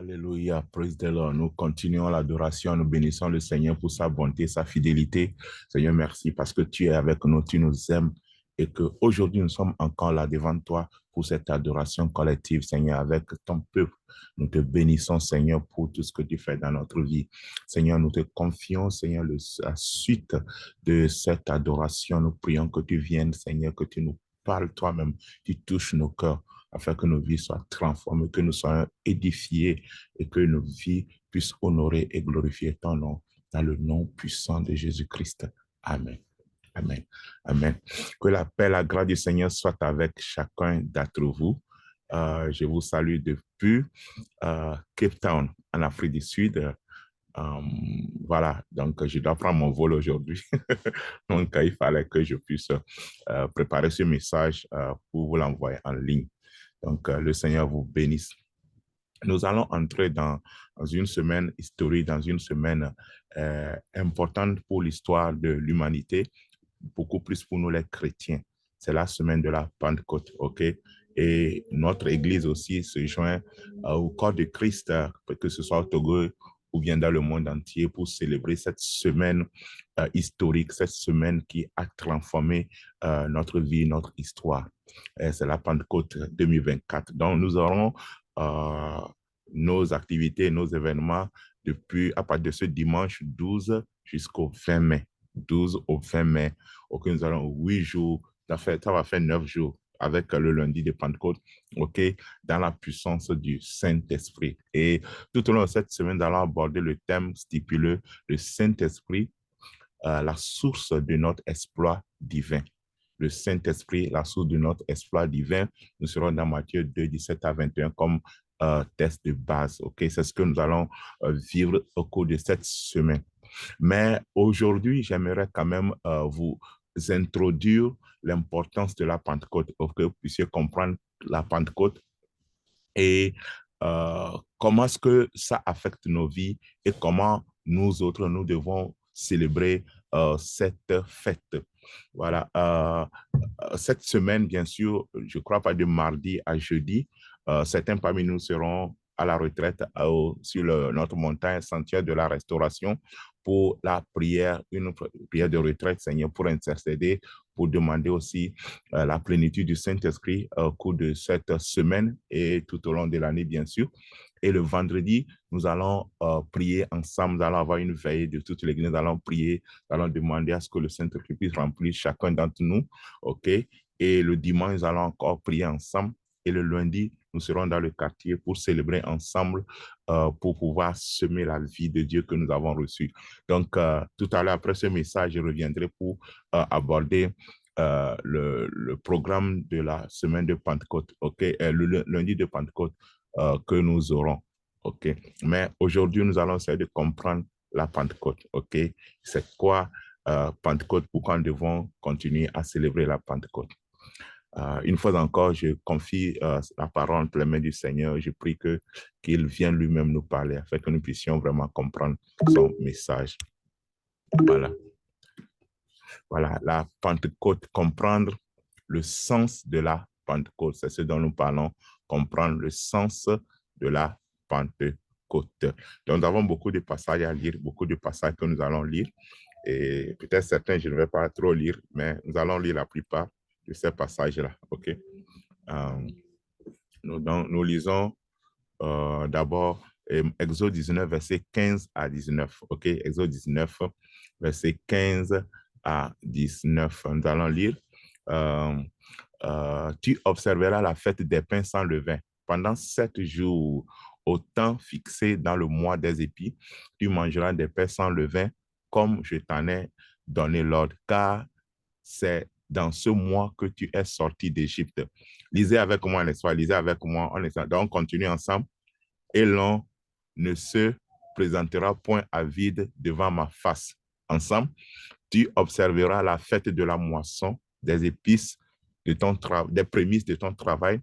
Alléluia, praise the Lord. Nous continuons l'adoration, nous bénissons le Seigneur pour sa bonté, sa fidélité. Seigneur, merci parce que tu es avec nous, tu nous aimes et qu'aujourd'hui nous sommes encore là devant toi pour cette adoration collective, Seigneur, avec ton peuple. Nous te bénissons, Seigneur, pour tout ce que tu fais dans notre vie. Seigneur, nous te confions, Seigneur, la suite de cette adoration. Nous prions que tu viennes, Seigneur, que tu nous parles toi-même, tu touches nos cœurs afin que nos vies soient transformées, que nous soyons édifiés et que nos vies puissent honorer et glorifier ton nom dans le nom puissant de Jésus-Christ. Amen. Amen. Amen. Que la paix, la grâce du Seigneur soit avec chacun d'entre vous. Je vous salue depuis Cape Town, en Afrique du Sud. Voilà, donc je dois prendre mon vol aujourd'hui. Donc, il fallait que je puisse préparer ce message pour vous l'envoyer en ligne. Donc, le Seigneur vous bénisse. Nous allons entrer dans une semaine historique, dans une semaine importante pour l'histoire de l'humanité, beaucoup plus pour nous les chrétiens. C'est la semaine de la Pentecôte, ok? Et notre Église aussi se joint au corps de Christ, que ce soit au Togo ou bien dans le monde entier, pour célébrer cette semaine historique, cette semaine qui a transformé notre vie, notre histoire. C'est la Pentecôte 2024. Donc, nous aurons nos activités, nos événements depuis à partir de ce dimanche 12 jusqu'au 20 mai. 12 au 20 mai. Ok, nous allons 8 jours, ça va faire 9 jours avec le lundi de Pentecôte, ok, dans la puissance du Saint-Esprit. Et tout au long de cette semaine, nous allons aborder le thème stipulé, le Saint-Esprit, la source de notre exploit divin. Le Saint-Esprit, la source de notre exploit divin. Nous serons dans Matthieu 2, 17 à 21 comme test de base. Ok, c'est ce que nous allons vivre au cours de cette semaine. Mais aujourd'hui, j'aimerais quand même vous introduire l'importance de la Pentecôte pour que vous puissiez comprendre la Pentecôte et comment est-ce que ça affecte nos vies et comment nous autres, nous devons célébrer cette fête. Voilà. Cette semaine, bien sûr, je crois pas de mardi à jeudi, certains parmi nous seront à la retraite sur notre montagne Sentier de la Restauration pour la prière, une prière de retraite, Seigneur, pour intercéder, pour demander aussi la plénitude du Saint-Esprit au cours de cette semaine et tout au long de l'année, bien sûr. Et le vendredi, nous allons prier ensemble, nous allons avoir une veille de toute l'Église, nous allons prier, nous allons demander à ce que le Saint-Esprit puisse remplir chacun d'entre nous, ok? Et le dimanche, nous allons encore prier ensemble. Et le lundi, nous serons dans le quartier pour célébrer ensemble, pour pouvoir semer la vie de Dieu que nous avons reçue. Donc, tout à l'heure, après ce message, je reviendrai pour aborder le programme de la semaine de Pentecôte, ok? Le lundi de Pentecôte que nous aurons, ok? Mais aujourd'hui, nous allons essayer de comprendre la Pentecôte, ok? C'est quoi Pentecôte? Pourquoi nous devons continuer à célébrer la Pentecôte? Une fois encore, je confie la parole entre les mains du Seigneur. Je prie qu'il vienne lui-même nous parler afin que nous puissions vraiment comprendre son message. Voilà. Voilà, la Pentecôte, comprendre le sens de la Pentecôte. C'est ce dont nous parlons, comprendre le sens de la Pentecôte. Donc, nous avons beaucoup de passages à lire, beaucoup de passages que nous allons lire. Et peut-être certains, je ne vais pas trop lire, mais nous allons lire la plupart de ces passages-là. OK? Nous lisons d'abord Exode 19, verset 15 à 19. OK? Exode 19, verset 15 à 19. Nous allons lire. Tu observeras la fête des pains sans levain. Pendant 7 jours, au temps fixé dans le mois des épis, tu mangeras des pains sans levain comme je t'en ai donné l'ordre, car c'est dans ce mois que tu es sorti d'Égypte. Lisez avec moi, n'est-ce pas? Lisez avec moi. Donc, on continue ensemble. Et l'on ne se présentera point à vide devant ma face. Ensemble, tu observeras la fête de la moisson, des épices, des prémices de ton travail,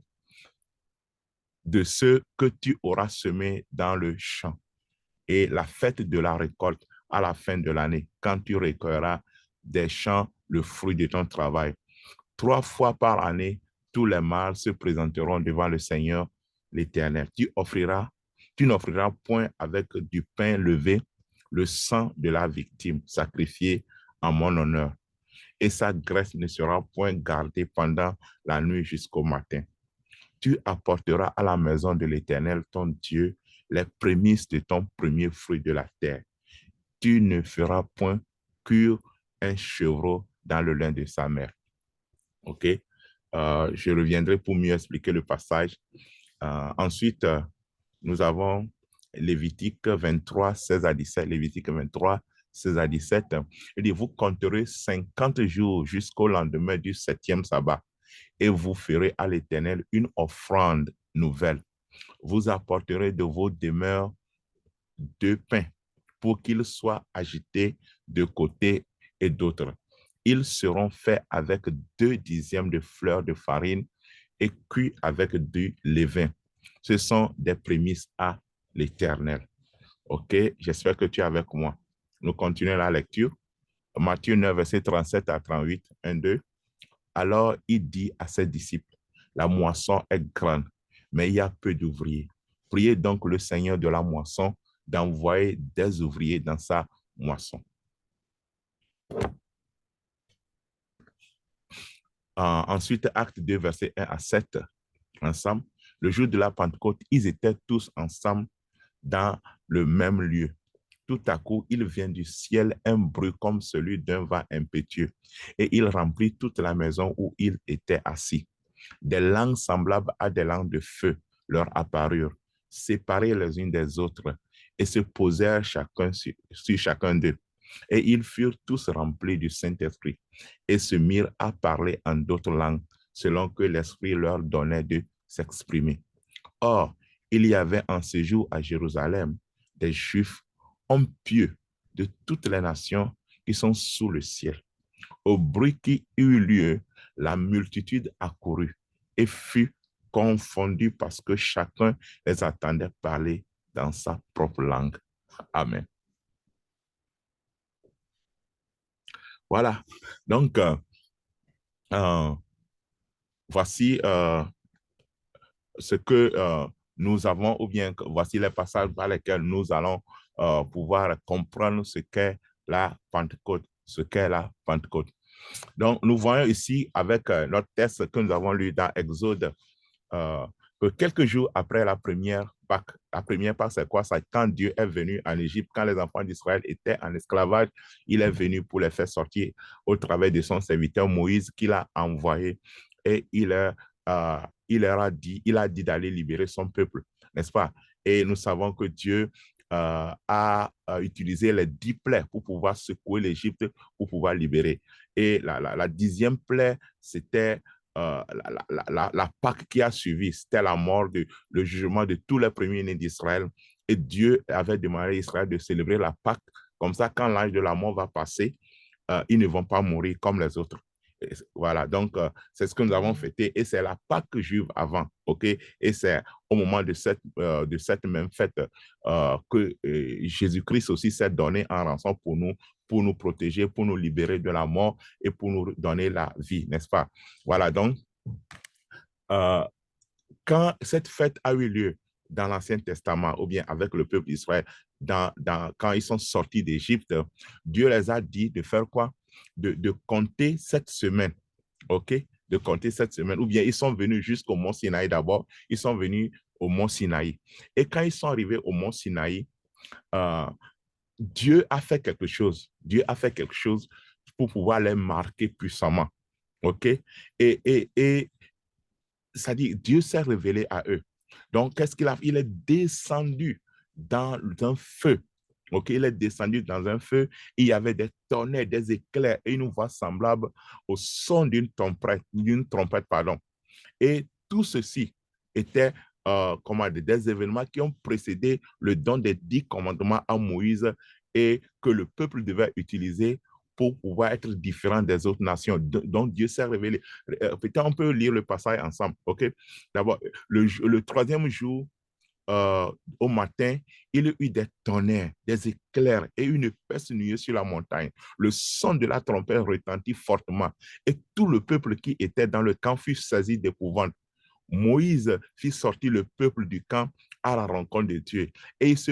de ce que tu auras semé dans le champ, et la fête de la récolte à la fin de l'année, quand tu récolteras des champs le fruit de ton travail. 3 fois par année, tous les mâles se présenteront devant le Seigneur l'Éternel. Tu offriras Tu n'offriras point avec du pain levé le sang de la victime sacrifiée en mon honneur, et sa graisse ne sera point gardée pendant la nuit jusqu'au matin. Tu apporteras à la maison de l'Éternel, ton Dieu, les prémices de ton premier fruit de la terre. Tu ne feras point cuire un chevreau dans le lin de sa mère. OK? Je reviendrai pour mieux expliquer le passage. Ensuite, nous avons Lévitique 23, 16 à 17. Lévitique 23, 16 à 17. Il dit, vous compterez 50 jours jusqu'au lendemain du 7e sabbat et vous ferez à l'Éternel une offrande nouvelle. Vous apporterez de vos demeures 2 pains pour qu'ils soient agités de côté et d'autre. Ils seront faits avec 2 dixièmes de fleurs de farine et cuits avec du levain. Ce sont des prémices à l'Éternel. OK, j'espère que tu es avec moi. Nous continuons la lecture. Matthieu 9, verset 37 à 38, 1, 2. Alors il dit à ses disciples, la moisson est grande, mais il y a peu d'ouvriers. Priez donc le Seigneur de la moisson d'envoyer des ouvriers dans sa moisson. Ensuite, acte 2, verset 1 à 7, ensemble. Le jour de la Pentecôte, ils étaient tous ensemble dans le même lieu. Tout à coup, il vient du ciel un bruit comme celui d'un vent impétueux, et il remplit toute la maison où il était assis. Des langues semblables à des langues de feu leur apparurent, séparées les unes des autres, et se posèrent chacun sur chacun d'eux. Et ils furent tous remplis du Saint-Esprit, et se mirent à parler en d'autres langues, selon que l'Esprit leur donnait de s'exprimer. Or, il y avait en séjour à Jérusalem des Juifs, hommes pieux de toutes les nations qui sont sous le ciel. Au bruit qui eut lieu, la multitude accourut et fut confondue parce que chacun les entendait parler dans sa propre langue. Amen. Voilà. Donc, voici ce que nous avons, ou bien voici les passages par lesquels nous allons pouvoir comprendre ce qu'est la Pentecôte, ce qu'est la Pentecôte. Donc, nous voyons ici avec notre texte que nous avons lu dans Exode, que quelques jours après la première Pâque, c'est quoi? C'est quand Dieu est venu en Égypte, quand les enfants d'Israël étaient en esclavage, il est venu pour les faire sortir au travers de son serviteur Moïse qu'il a envoyé, et il leur a dit d'aller libérer son peuple, n'est-ce pas? Et nous savons que Dieu a utilisé les 10 plaies pour pouvoir secouer l'Égypte, pour pouvoir libérer. Et la 10e plaie, c'était la Pâque qui a suivi, c'était la mort, le jugement de tous les premiers-nés d'Israël. Et Dieu avait demandé à Israël de célébrer la Pâque. Comme ça, quand l'âge de la mort va passer, ils ne vont pas mourir comme les autres. Et voilà, donc c'est ce que nous avons fêté, et c'est la Pâque juive avant, ok? Et c'est au moment de cette même fête que Jésus-Christ aussi s'est donné en rançon pour nous protéger, pour nous libérer de la mort et pour nous donner la vie, n'est-ce pas? Voilà, donc, quand cette fête a eu lieu dans l'Ancien Testament, ou bien avec le peuple d'Israël, quand ils sont sortis d'Égypte, Dieu les a dit de faire quoi? De compter 7 semaines, ok? De compter 7 semaines, ou bien ils sont venus jusqu'au mont Sinaï d'abord, ils sont venus au mont Sinaï. Et quand ils sont arrivés au mont Sinaï, Dieu a fait quelque chose. Dieu a fait quelque chose pour pouvoir les marquer puissamment, ok? Et ça dit, Dieu s'est révélé à eux. Donc, qu'est-ce qu'il a fait? Il est descendu dans un feu. OK, il est descendu dans un feu. Il y avait des tonnerres, des éclairs et une voix semblable au son d'une trompette, pardon. Et tout ceci était des événements qui ont précédé le don des 10 commandements à Moïse et que le peuple devait utiliser pour pouvoir être différent des autres nations. Donc, Dieu s'est révélé. Peut-être on peut lire le passage ensemble. OK? D'abord, le 3e jour, au matin, il y a eu des tonnerres, des éclairs et une épaisse nuée sur la montagne. Le son de la trompette retentit fortement et tout le peuple qui était dans le camp fut saisi d'épouvante. Moïse fit sortir le peuple du camp à la rencontre de Dieu. Et ils se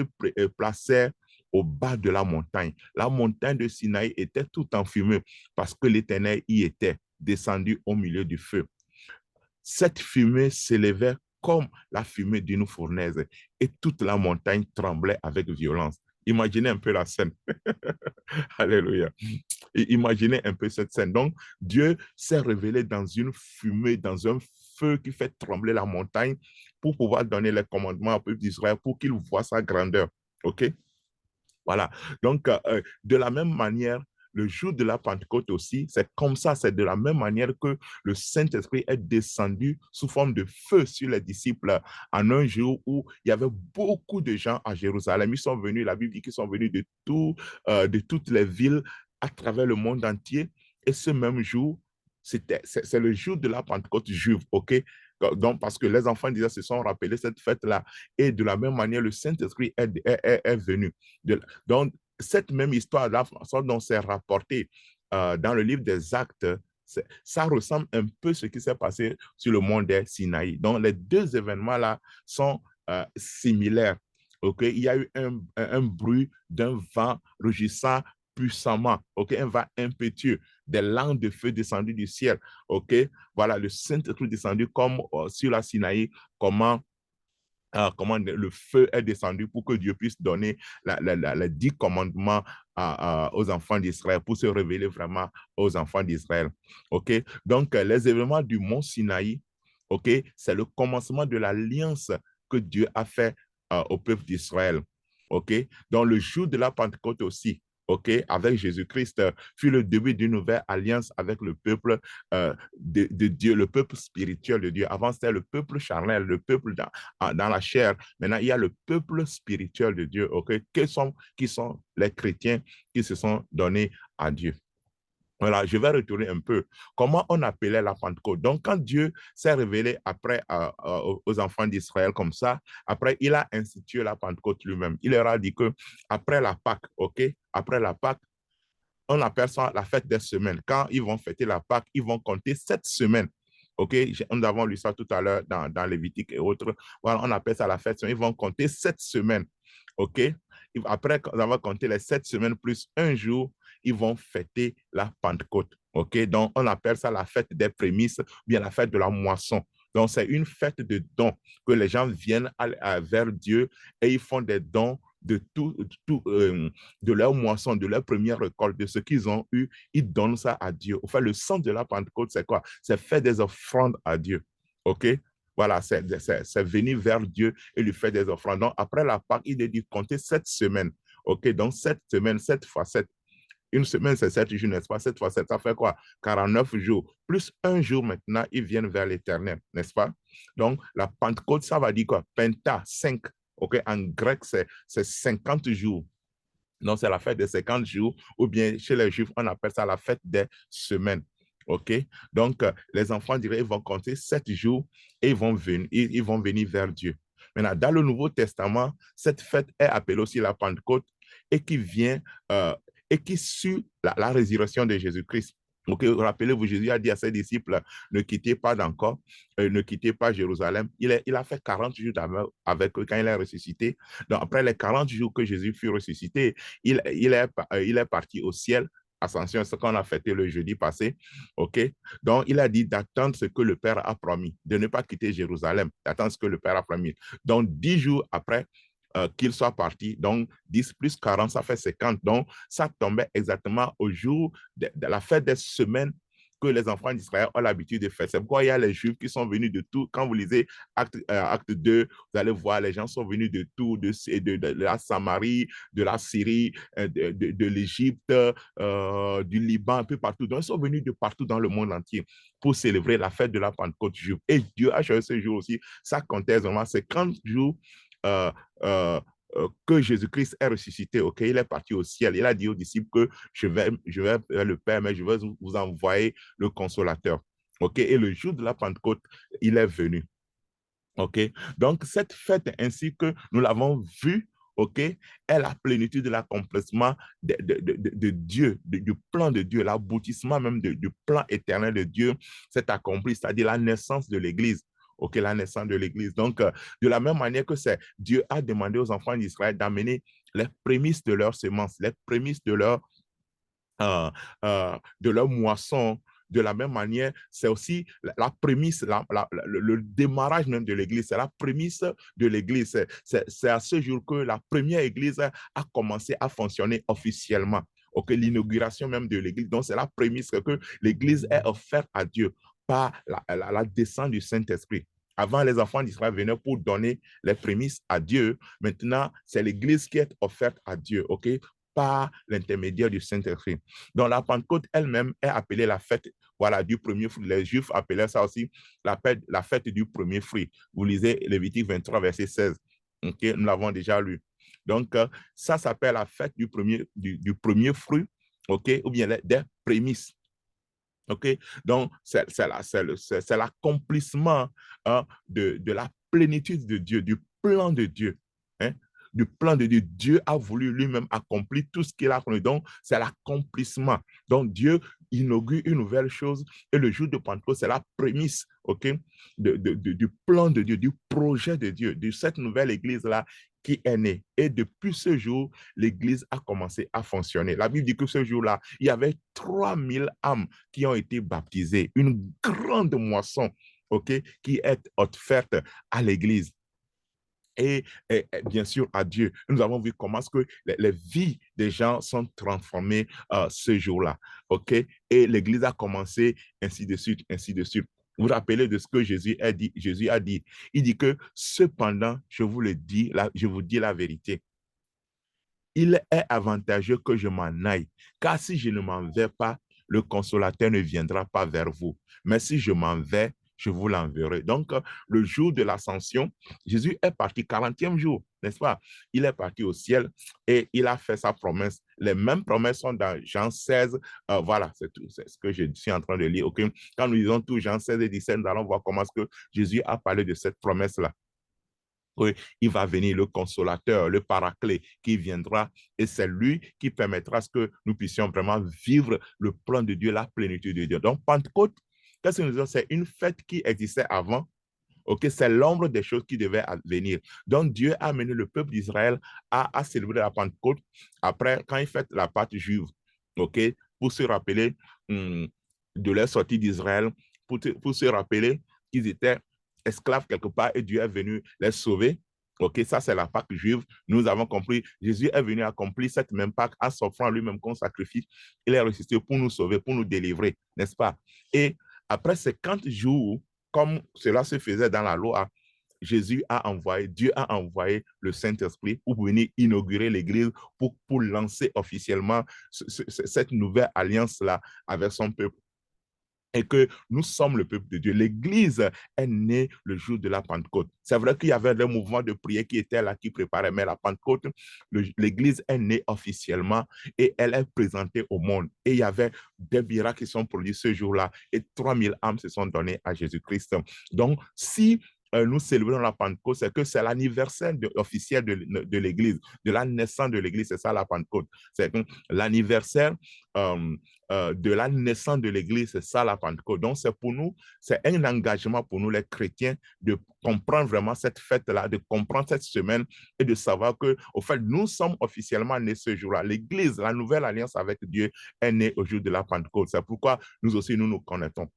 plaçèrent au bas de la montagne. La montagne de Sinaï était tout en fumée parce que l'Éternel y était descendu au milieu du feu. Cette fumée s'élevait comme la fumée d'une fournaise et toute la montagne tremblait avec violence. Imaginez un peu la scène. Alléluia. Et imaginez un peu cette scène. Donc, Dieu s'est révélé dans une fumée, dans un feu qui fait trembler la montagne pour pouvoir donner les commandements au peuple d'Israël pour qu'il voit sa grandeur. OK? Voilà. Donc, de la même manière, le jour de la Pentecôte aussi, c'est comme ça, c'est de la même manière que le Saint-Esprit est descendu sous forme de feu sur les disciples en un jour où il y avait beaucoup de gens à Jérusalem. Ils sont venus, la Bible dit qu'ils sont venus de toutes les villes à travers le monde entier. Et ce même jour, c'est le jour de la Pentecôte juive, OK? Donc, parce que les enfants d'Israël se sont rappelés cette fête-là. Et de la même manière, le Saint-Esprit est venu. Donc, cette même histoire, la façon dont c'est rapporté dans le livre des Actes, ça ressemble un peu à ce qui s'est passé sur le mont des Sinaï. Donc, les deux événements-là sont similaires. Okay? Il y a eu un bruit d'un vent rugissant puissamment, okay? Un vent impétueux, des langues de feu descendues du ciel. Okay? Voilà, le Saint-Esprit descendu comme sur la Sinaï, comment le feu est descendu pour que Dieu puisse donner les 10 commandements aux enfants d'Israël, pour se révéler vraiment aux enfants d'Israël. OK? Donc, les événements du mont Sinaï, OK, c'est le commencement de l'alliance que Dieu a fait au peuple d'Israël. OK? Donc, le jour de la Pentecôte aussi, OK, avec Jésus-Christ, fut le début d'une nouvelle alliance avec le peuple de Dieu, le peuple spirituel de Dieu. Avant, c'était le peuple charnel, le peuple dans la chair. Maintenant, il y a le peuple spirituel de Dieu, OK, qui sont les chrétiens qui se sont donnés à Dieu. Voilà, je vais retourner un peu. Comment on appelait la Pentecôte? Donc, quand Dieu s'est révélé après aux enfants d'Israël comme ça, après, il a institué la Pentecôte lui-même. Il leur a dit que après la Pâque, OK, après la Pâque, on appelle ça la fête des semaines. Quand ils vont fêter la Pâque, ils vont compter 7 semaines. OK, nous avons lu ça tout à l'heure dans Lévitique et autres. Voilà, on appelle ça la fête. Ils vont compter 7 semaines. OK, après avoir compté les 7 semaines plus un jour, ils vont fêter la Pentecôte. OK, donc on appelle ça la fête des prémices, bien la fête de la moisson. Donc, c'est une fête de dons que les gens viennent vers Dieu et ils font des dons de de leur moisson, de leur première récolte, de ce qu'ils ont eu, ils donnent ça à Dieu. Enfin, le sens de la Pentecôte, c'est quoi? C'est faire des offrandes à Dieu. OK? Voilà, c'est venir vers Dieu et lui faire des offrandes. Donc, après la Pâque, il est dit compter 7 semaines. OK? Donc, 7 semaines, 7 fois 7. Une semaine, c'est 7 jours, n'est-ce pas? 7 fois 7, ça fait quoi? 49 jours. Plus un jour maintenant, ils viennent vers l'Éternel, n'est-ce pas? Donc, la Pentecôte, ça va dire quoi? Penta, 5. OK? En grec, c'est 50 jours. Donc, c'est la fête des 50 jours, ou bien chez les Juifs, on appelle ça la fête des semaines. OK? Donc, les enfants diraient, ils vont compter 7 jours et ils vont venir vers Dieu. Maintenant, dans le Nouveau Testament, cette fête est appelée aussi la Pentecôte et qui vient, et qui suit la résurrection de Jésus-Christ. Donc, rappelez-vous, Jésus a dit à ses disciples, ne quittez pas d'encore, ne quittez pas Jérusalem. Il a fait 40 jours avec eux quand il est ressuscité. Donc, après les 40 jours que Jésus fut ressuscité, il est parti au ciel. Ascension, ce qu'on a fêté le jeudi passé. OK? Donc, il a dit d'attendre ce que le Père a promis, de ne pas quitter Jérusalem, d'attendre ce que le Père a promis. Donc, 10 jours après, qu'il soit parti. Donc, 10 plus 40, ça fait 50. Donc, ça tombait exactement au jour de la fête des semaines que les enfants d'Israël ont l'habitude de faire. C'est pourquoi il y a les Juifs qui sont venus de tout. Quand vous lisez acte 2, vous allez voir, les gens sont venus de tout, de la Samarie, de la Syrie, de l'Égypte, du Liban, un peu partout. Donc, ils sont venus de partout dans le monde entier pour célébrer la fête de la Pentecôte juive. Et Dieu a choisi ce jour aussi. Ça comptait vraiment 50 jours euh, euh, que Jésus-Christ est ressuscité, ok, il est parti au ciel. Il a dit aux disciples que je vais vers le Père, mais je vais vous envoyer le consolateur. Ok, et le jour de la Pentecôte, il est venu. Ok, donc cette fête ainsi que nous l'avons vu, ok, est la plénitude de l'accomplissement de Dieu, du plan de Dieu, l'aboutissement même du plan éternel de Dieu s'est accompli, c'est-à-dire la naissance de l'Église. ok, la naissance de l'Église. Donc, de la même manière que Dieu a demandé aux enfants d'Israël d'amener les prémices de leur semence, les prémices de leur moisson. De la même manière, c'est aussi la prémisse, le démarrage même de l'Église, c'est la prémisse de l'Église. C'est à ce jour que la première Église a commencé à fonctionner officiellement. Ok, l'inauguration même de l'Église. Donc, c'est la prémisse que l'Église est offerte à Dieu par la descente du Saint-Esprit. Avant, les enfants d'Israël venaient pour donner les prémices à Dieu. Maintenant, c'est l'Église qui est offerte à Dieu, ok, par l'intermédiaire du Saint-Esprit. Donc, la Pentecôte elle-même est appelée la fête, voilà, du premier fruit. Les Juifs appelaient ça aussi la fête du premier fruit. Vous lisez Lévitique 23, verset 16. Ok, nous l'avons déjà lu. Donc, ça s'appelle la fête du premier fruit, ok, ou bien des prémices. OK? Donc, c'est l'accomplissement de la plénitude de Dieu, du plan de Dieu. Hein? Du plan de Dieu. Dieu a voulu lui-même accomplir tout ce qu'il a connu. Donc, c'est l'accomplissement. Donc, Dieu inaugure une nouvelle chose et le jour de Pentecôte, c'est la prémisse, OK, du plan de Dieu, du projet de Dieu, de cette nouvelle église-là qui est née. Et depuis ce jour, l'église a commencé à fonctionner. La Bible dit que ce jour-là, il y avait 3000 âmes qui ont été baptisées, une grande moisson, OK, qui est offerte à l'église. Et bien sûr à Dieu. Nous avons vu comment est-ce que les vies des gens sont transformées ce jour-là. OK? Et l'Église a commencé ainsi de suite, ainsi de suite. Vous vous rappelez de ce que Jésus a dit? Jésus a dit, il dit que cependant, je vous le dis, je vous dis la vérité. Il est avantageux que je m'en aille, car si je ne m'en vais pas, le consolateur ne viendra pas vers vous. Mais si je m'en vais, je vous l'enverrai. Donc, le jour de l'ascension, Jésus est parti 40e jour, n'est-ce pas? Il est parti au ciel et il a fait sa promesse. Les mêmes promesses sont dans Jean 16. Voilà, c'est tout. C'est ce que je suis en train de lire. Okay? Quand nous lisons tout Jean 16 et 17, nous allons voir comment est-ce que Jésus a parlé de cette promesse-là. Oui, il va venir le consolateur, le paraclet qui viendra et c'est lui qui permettra que nous puissions vraiment vivre le plan de Dieu, la plénitude de Dieu. Donc, Pentecôte, qu'est-ce que nous disons? C'est une fête qui existait avant. Ok, c'est l'ombre des choses qui devaient venir. Donc, Dieu a amené le peuple d'Israël à célébrer la Pentecôte après, quand il fait la Pâque juive. Ok, pour se rappeler de leur sortie d'Israël, pour se rappeler qu'ils étaient esclaves quelque part et Dieu est venu les sauver. Ok, ça c'est la Pâque juive. Nous avons compris, Jésus est venu accomplir cette même Pâque en s'offrant lui-même comme sacrifice. Il est ressuscité pour nous sauver, pour nous délivrer, n'est-ce pas? Et après 50 jours, comme cela se faisait dans la loi, Jésus a envoyé, Dieu a envoyé le Saint-Esprit pour venir inaugurer l'Église, pour lancer officiellement cette nouvelle alliance-là avec son peuple. Et que nous sommes le peuple de Dieu. L'Église est née le jour de la Pentecôte. C'est vrai qu'il y avait des mouvements de prière qui étaient là, qui préparaient, mais la Pentecôte, l'Église est née officiellement et elle est présentée au monde. Et il y avait des miracles qui sont produits ce jour-là et 3000 âmes se sont données à Jésus-Christ. Donc, si nous célébrons la Pentecôte, c'est que c'est l'anniversaire officiel de l'Église, de la naissance de l'Église, c'est ça la Pentecôte. C'est l'anniversaire de la naissance de l'Église, c'est ça la Pentecôte. Donc, c'est pour nous, c'est un engagement pour nous les chrétiens de comprendre vraiment cette fête-là, de comprendre cette semaine et de savoir que, au fait, nous sommes officiellement nés ce jour-là. L'Église, la nouvelle alliance avec Dieu est née au jour de la Pentecôte. C'est pourquoi nous aussi, nous nous connaissons.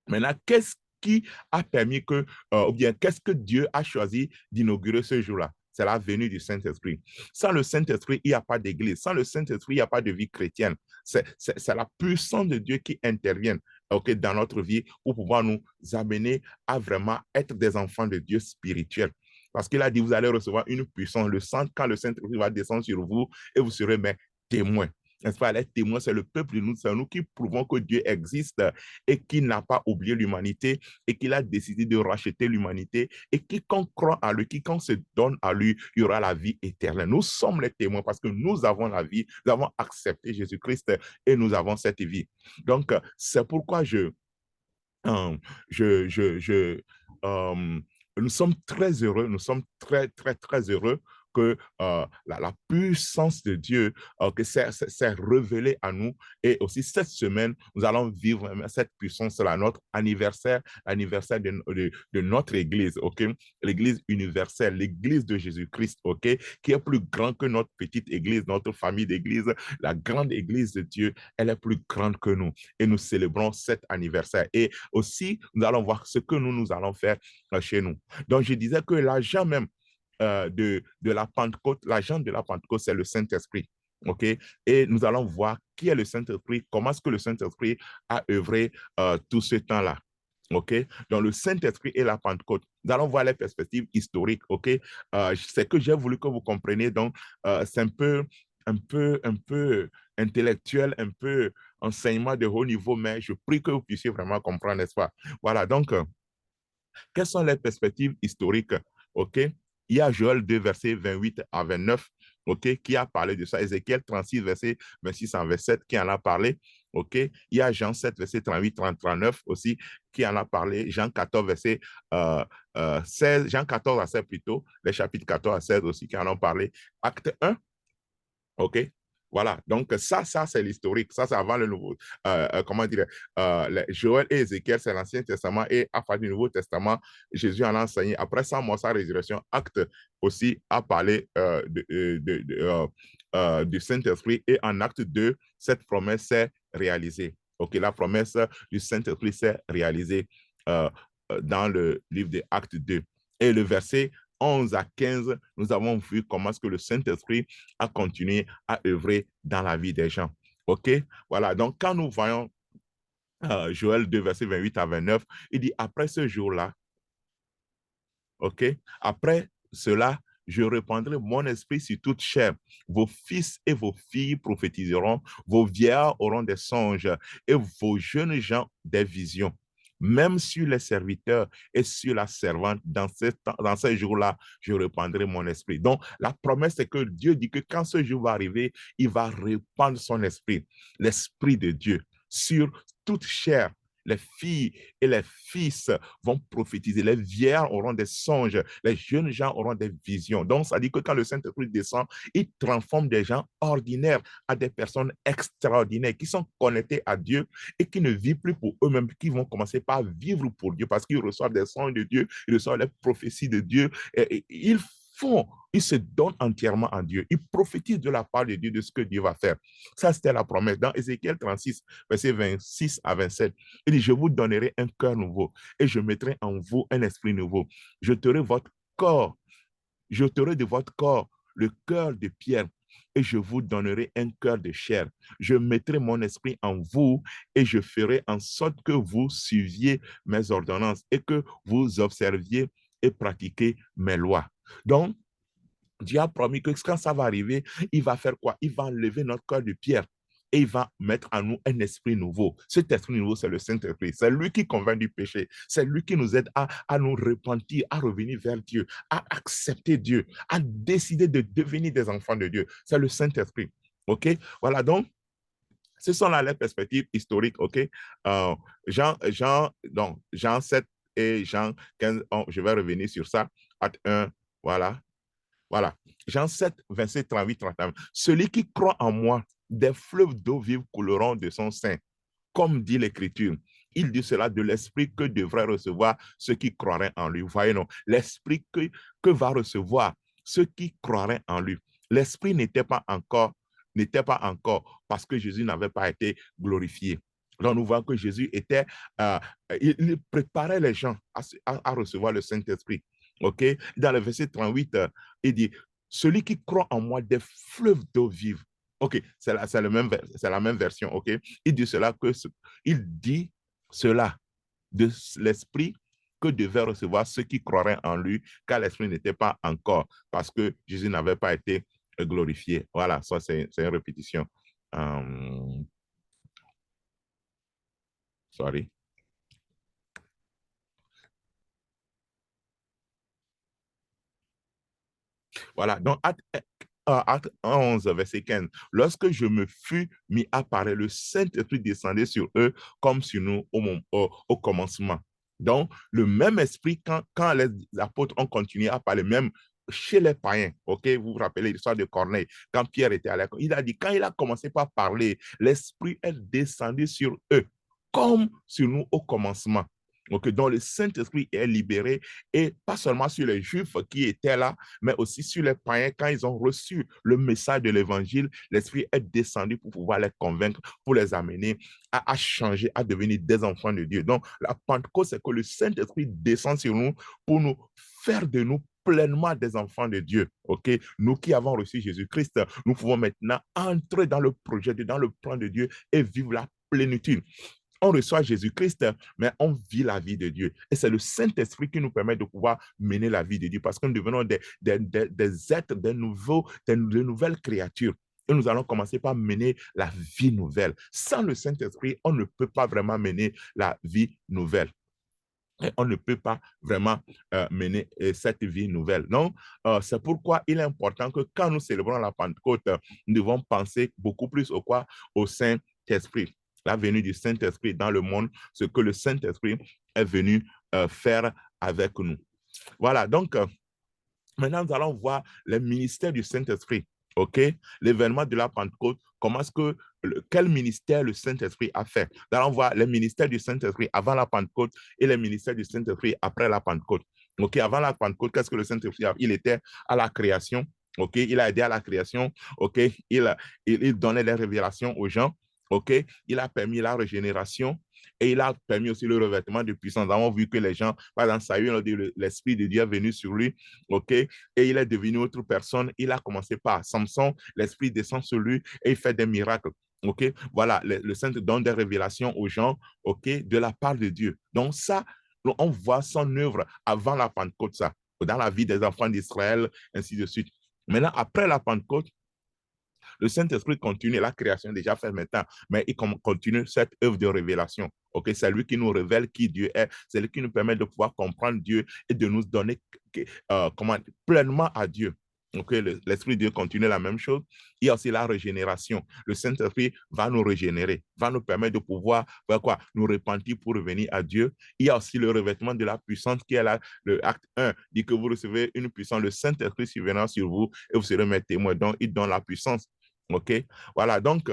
Maintenant, qu'est-ce qui a permis que, ou bien qu'est-ce que Dieu a choisi d'inaugurer ce jour-là? C'est la venue du Saint-Esprit. Sans le Saint-Esprit, il n'y a pas d'église. Sans le Saint-Esprit, il n'y a pas de vie chrétienne. C'est la puissance de Dieu qui intervient dans notre vie pour pouvoir nous amener à vraiment être des enfants de Dieu spirituels. Parce qu'il a dit, vous allez recevoir une puissance. Quand le Saint-Esprit va descendre sur vous et vous serez mes témoins. N'est-ce pas? Les témoins, c'est le peuple de nous, c'est nous qui prouvons que Dieu existe et qu'il n'a pas oublié l'humanité et qu'il a décidé de racheter l'humanité et quiconque croit à lui, quiconque se donne à lui, il y aura la vie éternelle. Nous sommes les témoins parce que nous avons la vie, nous avons accepté Jésus-Christ et nous avons cette vie. Donc, c'est pourquoi nous sommes très heureux, nous sommes très, très, très heureux que la puissance de Dieu que s'est révélée à nous. Et aussi cette semaine, nous allons vivre cette puissance-là, notre anniversaire, l'anniversaire de notre Église, ok? L'Église universelle, l'Église de Jésus-Christ, ok? Qui est plus grand que notre petite Église, notre famille d'Église. La grande Église de Dieu, elle est plus grande que nous. Et nous célébrons cet anniversaire. Et aussi, nous allons voir ce que nous allons faire chez nous. Donc, je disais que l'agent même de la Pentecôte, l'agent de la Pentecôte, c'est le Saint-Esprit. OK? Et nous allons voir qui est le Saint-Esprit, comment est-ce que le Saint-Esprit a œuvré tout ce temps-là. OK? Donc, le Saint-Esprit et la Pentecôte. Nous allons voir les perspectives historiques. OK? C'est que j'ai voulu que vous compreniez. Donc, c'est un peu intellectuel, un peu enseignement de haut niveau, mais je prie que vous puissiez vraiment comprendre, n'est-ce pas? Voilà. Donc, quelles sont les perspectives historiques? OK? Il y a Joël 2, versets 28 à 29, OK, qui a parlé de ça. Ézéchiel 36, verset 26 à 27, qui en a parlé. OK? Il y a Jean 7, verset 38, 39 aussi, qui en a parlé. Jean 14, verset 16, Jean 14 à 16 plutôt, les chapitres 14 à 16 aussi, qui en ont parlé. Acte 1, OK? Voilà, donc ça c'est l'historique, ça c'est avant le Nouveau, comment dire, Joël et Ézéchiel, c'est l'Ancien Testament, et à partir du Nouveau Testament, Jésus en a enseigné. Après sa mort, sa résurrection, Acte aussi a parlé du Saint-Esprit, et en Acte 2, cette promesse s'est réalisée. OK, la promesse du Saint-Esprit s'est réalisée dans le livre des Actes 2. Et le verset 11 à 15, nous avons vu comment est-ce que le Saint-Esprit a continué à œuvrer dans la vie des gens. OK? Voilà. Donc, quand nous voyons Joël 2, verset 28 à 29, il dit, après ce jour-là, OK? Après cela, je répandrai mon esprit sur toute chair. Vos fils et vos filles prophétiseront, vos vieillards auront des songes et vos jeunes gens des visions. Même sur les serviteurs et sur la servante, dans ces jours-là, je répandrai mon esprit. Donc, la promesse, c'est que Dieu dit que quand ce jour va arriver, il va répandre son esprit, l'esprit de Dieu, sur toute chair. Les filles et les fils vont prophétiser, les vieillards auront des songes, les jeunes gens auront des visions. Donc, ça dit que quand le Saint-Esprit descend, il transforme des gens ordinaires à des personnes extraordinaires qui sont connectées à Dieu et qui ne vivent plus pour eux-mêmes, qui vont commencer par vivre pour Dieu parce qu'ils reçoivent des songes de Dieu, ils reçoivent les prophéties de Dieu. Et ils se donnent entièrement à Dieu. Ils prophétisent de la part de Dieu de ce que Dieu va faire. Ça, c'était la promesse. Dans Ézéchiel 36, versets 26 à 27, il dit, je vous donnerai un cœur nouveau et je mettrai en vous un esprit nouveau. Je jeterai votre corps, je jeterai de votre corps le cœur de pierre et je vous donnerai un cœur de chair. Je mettrai mon esprit en vous et je ferai en sorte que vous suiviez mes ordonnances et que vous observiez et pratiquiez mes lois. Donc, Dieu a promis que quand ça va arriver, il va faire quoi? Il va enlever notre cœur de pierre et il va mettre en nous un esprit nouveau. Cet esprit nouveau, c'est le Saint-Esprit. C'est lui qui convainc du péché. C'est lui qui nous aide à nous repentir, à revenir vers Dieu, à accepter Dieu, à décider de devenir des enfants de Dieu. C'est le Saint-Esprit. OK? Voilà, donc, ce sont là les perspectives historiques. OK? Donc, Jean 7 et Jean 15, je vais revenir sur ça. Acte 1, voilà. Voilà. Jean 7, 27, 38, 31. Celui qui croit en moi, des fleuves d'eau vive couleront de son sein. Comme dit l'Écriture, il dit cela de l'esprit que devrait recevoir ceux qui croiraient en lui. Voyez, non, l'esprit que va recevoir ceux qui croiraient en lui. L'esprit n'était pas encore parce que Jésus n'avait pas été glorifié. Donc, nous voyons que Jésus il préparait les gens à recevoir le Saint-Esprit. OK? Dans le verset 38, il dit, celui qui croit en moi, des fleuves d'eau vive. OK, c'est la même version. OK? Il dit cela de l'esprit que devaient recevoir ceux qui croiraient en lui, car l'esprit n'était pas encore, parce que Jésus n'avait pas été glorifié. Voilà, ça c'est une répétition. Sorry. Voilà, donc acte 11, verset 15. Lorsque je me fus mis à parler, le Saint-Esprit descendait sur eux comme sur nous au commencement. Donc, le même esprit, quand les apôtres ont continué à parler, même chez les païens, ok, vous vous rappelez l'histoire de Corneille, quand Pierre était à l'école, il a dit, quand il a commencé par parler, l'Esprit est descendu sur eux, comme sur nous au commencement. Ok, donc le Saint-Esprit est libéré, et pas seulement sur les Juifs qui étaient là, mais aussi sur les païens. Quand ils ont reçu le message de l'Évangile, l'Esprit est descendu pour pouvoir les convaincre, pour les amener à changer, à devenir des enfants de Dieu. Donc la Pentecôte, c'est que le Saint-Esprit descend sur nous pour nous faire de nous pleinement des enfants de Dieu. Ok, nous qui avons reçu Jésus-Christ, nous pouvons maintenant entrer dans le projet, dans le plan de Dieu et vivre la plénitude. On reçoit Jésus-Christ, mais on vit la vie de Dieu. Et c'est le Saint-Esprit qui nous permet de pouvoir mener la vie de Dieu, parce que nous devenons des êtres, des nouvelles créatures. Et nous allons commencer par mener la vie nouvelle. Sans le Saint-Esprit, on ne peut pas vraiment mener la vie nouvelle. Et on ne peut pas vraiment mener cette vie nouvelle. Donc, c'est pourquoi il est important que quand nous célébrons la Pentecôte, nous devons penser beaucoup plus au quoi? Au Saint-Esprit. La venue du Saint-Esprit dans le monde, ce que le Saint-Esprit est venu faire avec nous. Voilà, donc maintenant nous allons voir les ministères du Saint-Esprit. OK? L'événement de la Pentecôte, comment est-ce que, quel ministère le Saint-Esprit a fait? Nous allons voir les ministères du Saint-Esprit avant la Pentecôte et les ministères du Saint-Esprit après la Pentecôte. OK? Avant la Pentecôte, qu'est-ce que le Saint-Esprit a fait? Il était à la création. OK? Il a aidé à la création. OK? Il donnait des révélations aux gens. OK? Il a permis la régénération. Et il a permis aussi le revêtement de puissance. Nous avons vu que les gens, par exemple, Saül, l'Esprit de Dieu est venu sur lui, OK? Et il est devenu autre personne. Il a commencé par Samson, l'Esprit descend sur lui et il fait des miracles. OK? Voilà, le Saint donne des révélations aux gens, OK, de la part de Dieu. Donc ça, on voit son œuvre avant la Pentecôte, ça, dans la vie des enfants d'Israël, ainsi de suite. Maintenant, après la Pentecôte, le Saint-Esprit continue, la création est déjà faite maintenant, mais il continue cette œuvre de révélation. Ok, c'est lui qui nous révèle qui Dieu est, c'est lui qui nous permet de pouvoir comprendre Dieu et de nous donner pleinement à Dieu. Ok, l'Esprit de Dieu continue la même chose. Il y a aussi la régénération. Le Saint-Esprit va nous régénérer, va nous permettre de pouvoir nous repentir pour revenir à Dieu. Il y a aussi le revêtement de la puissance qui est là. Le acte 1 dit que vous recevez une puissance, le Saint-Esprit survenant sur vous et vous serez mes témoins. Donc, il donne la puissance. OK? Voilà, donc,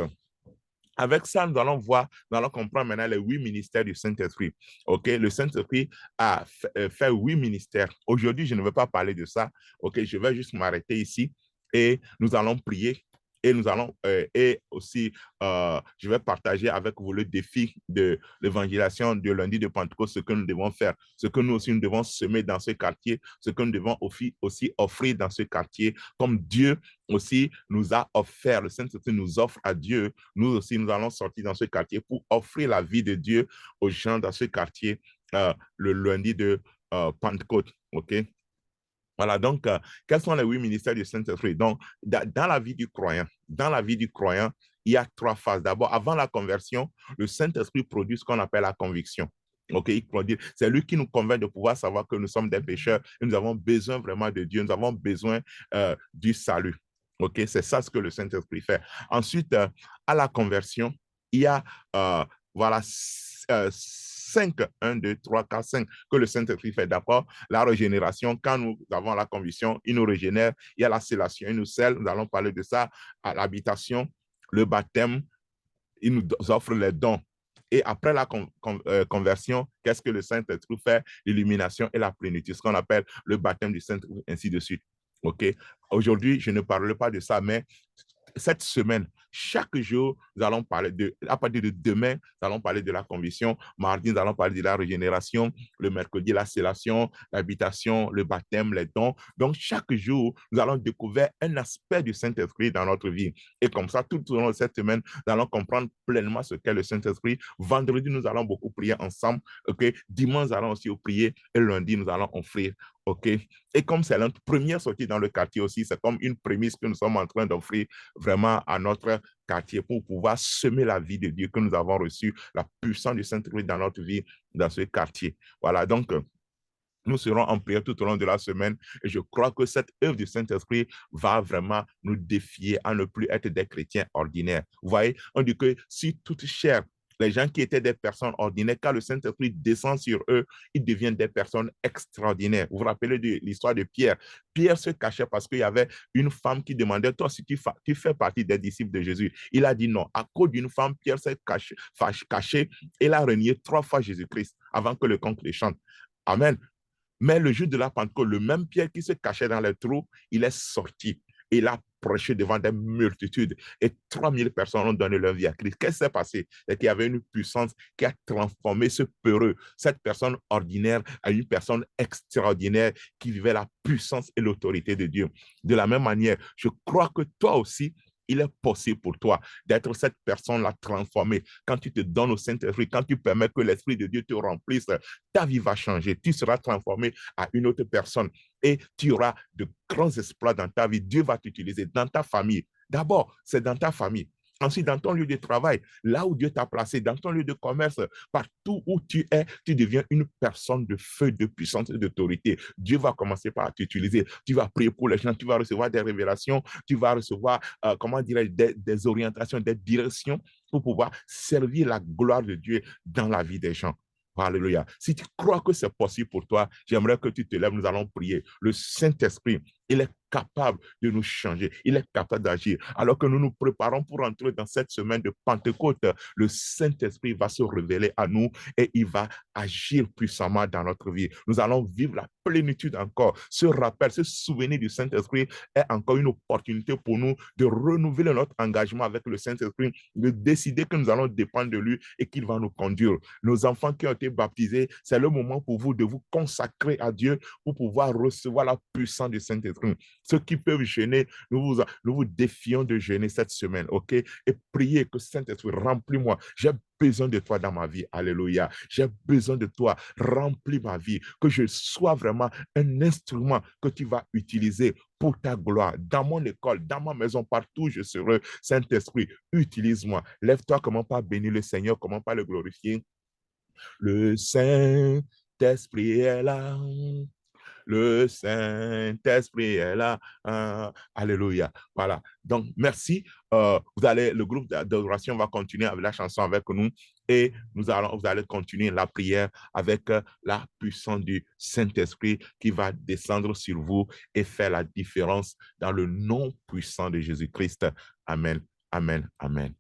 avec ça, nous allons voir, nous allons comprendre maintenant les 8 ministères du Saint-Esprit. OK? Le Saint-Esprit a fait 8 ministères. Aujourd'hui, je ne vais pas parler de ça. OK? Je vais juste m'arrêter ici et nous allons prier. Et nous allons, et aussi, je vais partager avec vous le défi de l'évangélisation de lundi de Pentecôte, ce que nous devons faire, ce que nous aussi nous devons semer dans ce quartier, ce que nous devons aussi offrir dans ce quartier, comme Dieu aussi nous a offert, le Saint-Esprit nous offre à Dieu. Nous aussi, nous allons sortir dans ce quartier pour offrir la vie de Dieu aux gens dans ce quartier le lundi de Pentecôte. OK? Voilà, donc, quels sont les 8 ministères du Saint-Esprit? Donc, dans la vie du croyant, il y a 3 phases. D'abord, avant la conversion, le Saint-Esprit produit ce qu'on appelle la conviction. OK, c'est lui qui nous convainc de pouvoir savoir que nous sommes des pécheurs et nous avons besoin vraiment de Dieu, nous avons besoin du salut. OK, c'est ça ce que le Saint-Esprit fait. Ensuite, à la conversion, il y a, voilà, 5, 1, 2, 3, 4, 5 que le Saint-Esprit fait. D'accord? La régénération, quand nous avons la conviction, il nous régénère. Il y a la scellation, il nous scelle. Nous allons parler de ça. À l'habitation, le baptême, il nous offre les dons. Et après la conversion, qu'est-ce que le Saint-Esprit fait? L'illumination et la plénitude, ce qu'on appelle le baptême du Saint-Esprit, ainsi de suite. OK? Aujourd'hui, je ne parlerai pas de ça, mais cette semaine, chaque jour, nous allons parler à partir de demain, nous allons parler de la conviction. Mardi, nous allons parler de la régénération. Le mercredi, la scellation, l'habitation, le baptême, les dons. Donc, chaque jour, nous allons découvrir un aspect du Saint-Esprit dans notre vie. Et comme ça, tout au long de cette semaine, nous allons comprendre pleinement ce qu'est le Saint-Esprit. Vendredi, nous allons beaucoup prier ensemble. OK? Dimanche, nous allons aussi prier. Et lundi, nous allons offrir. OK? Et comme c'est notre première sortie dans le quartier aussi, c'est comme une prémisse que nous sommes en train d'offrir vraiment à notre quartier pour pouvoir semer la vie de Dieu que nous avons reçue, la puissance du Saint-Esprit dans notre vie, dans ce quartier. Voilà, donc, nous serons en prière tout au long de la semaine et je crois que cette œuvre du Saint-Esprit va vraiment nous défier à ne plus être des chrétiens ordinaires. Vous voyez, on dit que si toute chair Les gens qui étaient des personnes ordinaires, quand le Saint-Esprit descend sur eux, ils deviennent des personnes extraordinaires. Vous vous rappelez de l'histoire de Pierre? Pierre se cachait parce qu'il y avait une femme qui demandait, toi, si tu fais partie des disciples de Jésus. Il a dit non. À cause d'une femme, Pierre s'est caché et il a renié 3 fois Jésus-Christ avant que le conte le chante. Amen. Mais le jour de la Pentecôte, le même Pierre qui se cachait dans les trous, il est sorti. Il a prêché devant des multitudes et 3000 personnes ont donné leur vie à Christ. Qu'est-ce qui s'est passé? C'est qu'il y avait une puissance qui a transformé ce peureux, cette personne ordinaire, en une personne extraordinaire qui vivait la puissance et l'autorité de Dieu. De la même manière, je crois que toi aussi, il est possible pour toi d'être cette personne-là transformée. Quand tu te donnes au Saint-Esprit, quand tu permets que l'Esprit de Dieu te remplisse, ta vie va changer. Tu seras transformé à une autre personne et tu auras de grands exploits dans ta vie. Dieu va t'utiliser dans ta famille. D'abord, c'est dans ta famille. Ensuite, dans ton lieu de travail, là où Dieu t'a placé, dans ton lieu de commerce, partout où tu es, tu deviens une personne de feu, de puissance et d'autorité. Dieu va commencer par t'utiliser. Tu vas prier pour les gens, tu vas recevoir des révélations, tu vas recevoir, comment dirais-je, des orientations, des directions pour pouvoir servir la gloire de Dieu dans la vie des gens. Alléluia. Si tu crois que c'est possible pour toi, j'aimerais que tu te lèves, nous allons prier. Le Saint-Esprit, il est capable de nous changer, il est capable d'agir. Alors que nous nous préparons pour entrer dans cette semaine de Pentecôte, le Saint-Esprit va se révéler à nous et il va agir puissamment dans notre vie. Nous allons vivre la plénitude encore. Ce rappel, ce souvenir du Saint-Esprit est encore une opportunité pour nous de renouveler notre engagement avec le Saint-Esprit, de décider que nous allons dépendre de lui et qu'il va nous conduire. Nos enfants qui ont été baptisés, c'est le moment pour vous de vous consacrer à Dieu pour pouvoir recevoir la puissance du Saint-Esprit. Ceux qui peuvent jeûner, nous vous défions de jeûner cette semaine, ok? Et priez que Saint-Esprit, remplis-moi. J'ai besoin de toi dans ma vie. Alléluia. J'ai besoin de toi. Remplis ma vie. Que je sois vraiment un instrument que tu vas utiliser pour ta gloire. Dans mon école, dans ma maison, partout où je serai. Saint-Esprit, utilise-moi. Lève-toi, comment pas bénir le Seigneur, comment pas le glorifier. Le Saint-Esprit est là. Le Saint-Esprit est là. Alléluia. Voilà. Donc, merci. Le groupe d'adoration va continuer avec la chanson avec nous et vous allez continuer la prière avec la puissance du Saint-Esprit qui va descendre sur vous et faire la différence dans le nom puissant de Jésus-Christ. Amen. Amen. Amen.